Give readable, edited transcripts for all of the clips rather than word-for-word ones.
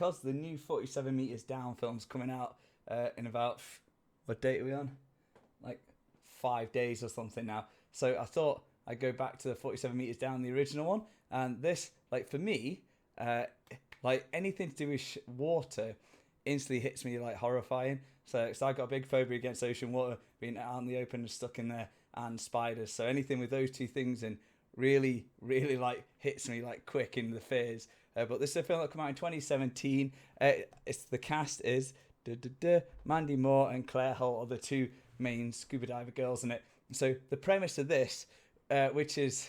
because the new 47 meters down film's coming out in about, what date are we on? Like 5 days or something now. So I thought I'd go back to the 47 meters down, the original one. And this, like for me, like anything to do with water instantly hits me like horrifying. So I got a big phobia against ocean water, being out in the open and stuck in there, and spiders. So anything with those two things in really, really like hits me like quick in the fears. But this is a film that came out in 2017. It's the cast is Mandy Moore and Claire Holt are the two main scuba diver girls in it. So the premise of this, which is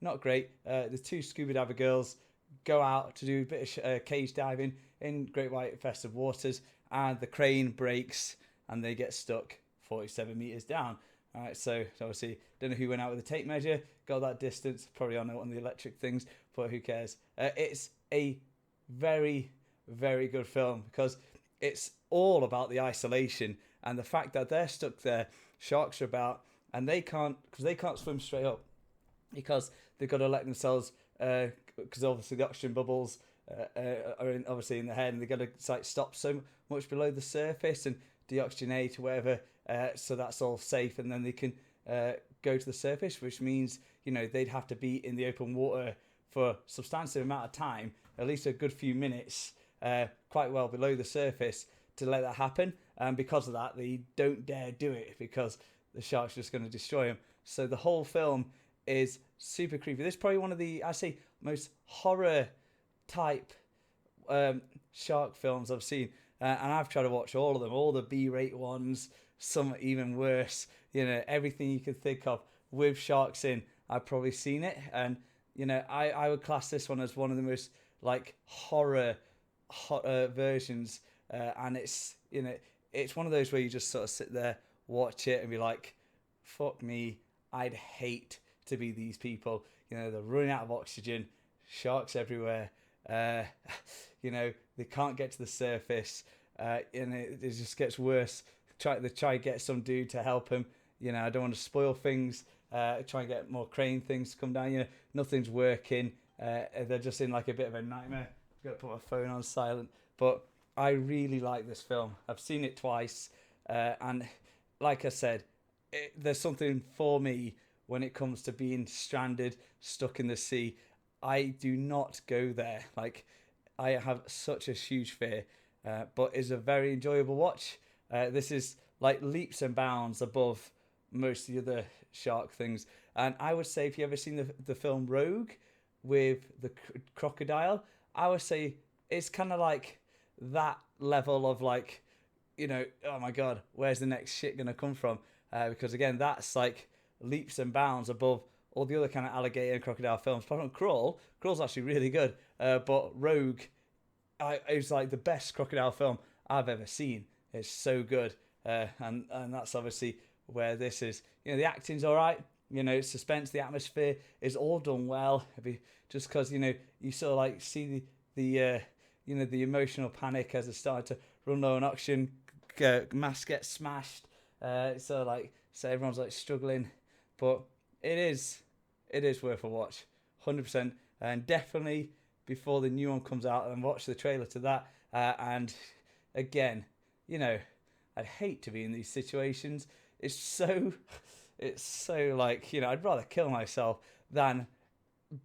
not great, the two scuba diver girls go out to do a bit of cage diving in Great White Festive Waters, and the crane breaks and they get stuck 47 meters down. All right, so obviously, don't know who went out with a tape measure, got that distance, probably on one of the electric things, but who cares? It's a very, very good film because it's all about the isolation and the fact that they're stuck there, sharks are about, and they can't swim straight up because they've got to let themselves, because obviously the oxygen bubbles are obviously in the head, and they've got to like stop so much below the surface and deoxygenate or whatever, so that's all safe, and then they can go to the surface, which means they'd have to be in the open water for a substantial amount of time, at least a good few minutes, quite well below the surface to let that happen. And because of that, they don't dare do it because the shark's just going to destroy them. So the whole film is super creepy. This is probably one of the, I say, most horror type shark films I've seen. And I've tried to watch all of them, all the B-rate ones, some even worse. Everything you could think of with sharks in, I've probably seen it. And, I would class this one as one of the most, like, horror versions. And it's, it's one of those where you just sort of sit there, watch it, and be like, fuck me, I'd hate to be these people. They're running out of oxygen, sharks everywhere. They can't get to the surface, and it just gets worse. They try to get some dude to help him. I don't want to spoil things. Try and get more crane things to come down. Nothing's working. They're just in like a bit of a nightmare. I've got to put my phone on silent. But I really like this film. I've seen it twice, and like I said, there's something for me when it comes to being stranded, stuck in the sea. I do not go there. Like, I have such a huge fear, but it's a very enjoyable watch. This is like leaps and bounds above most of the other shark things. And I would say if you ever seen the film Rogue with the crocodile, I would say it's kind of like that level of like, oh my God, where's the next shit going to come from? Because again, that's like leaps and bounds above all the other kind of alligator and crocodile films. Apart from Crawl's actually really good. But Rogue, is like the best crocodile film I've ever seen. It's so good. And that's obviously where this is. The acting's all right. Suspense, the atmosphere is all done well. Just because, you sort of like see the emotional panic as it started to run low on oxygen, mask gets smashed. So everyone's like struggling. But it is worth a watch, 100%, and definitely before the new one comes out, and watch the trailer to that. And again, I'd hate to be in these situations. It's so like, I'd rather kill myself than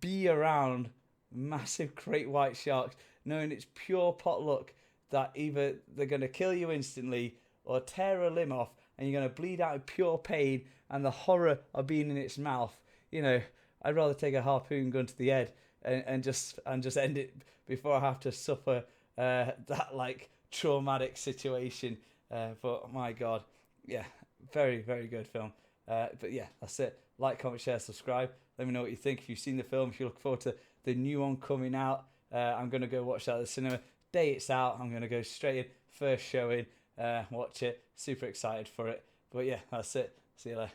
be around massive great white sharks, knowing it's pure pot luck that either they're going to kill you instantly or tear a limb off, and you're going to bleed out in pure pain and the horror of being in its mouth. I'd rather take a harpoon gun to the head and just end it before I have to suffer that like traumatic situation. But my God, yeah, very, very good film. But yeah, that's it. Like, comment, share, subscribe. Let me know what you think. If you've seen the film, if you look forward to the new one coming out, I'm going to go watch that at the cinema. Day it's out, I'm going to go straight in, first showing, watch it. Super excited for it. But yeah, that's it. See you later.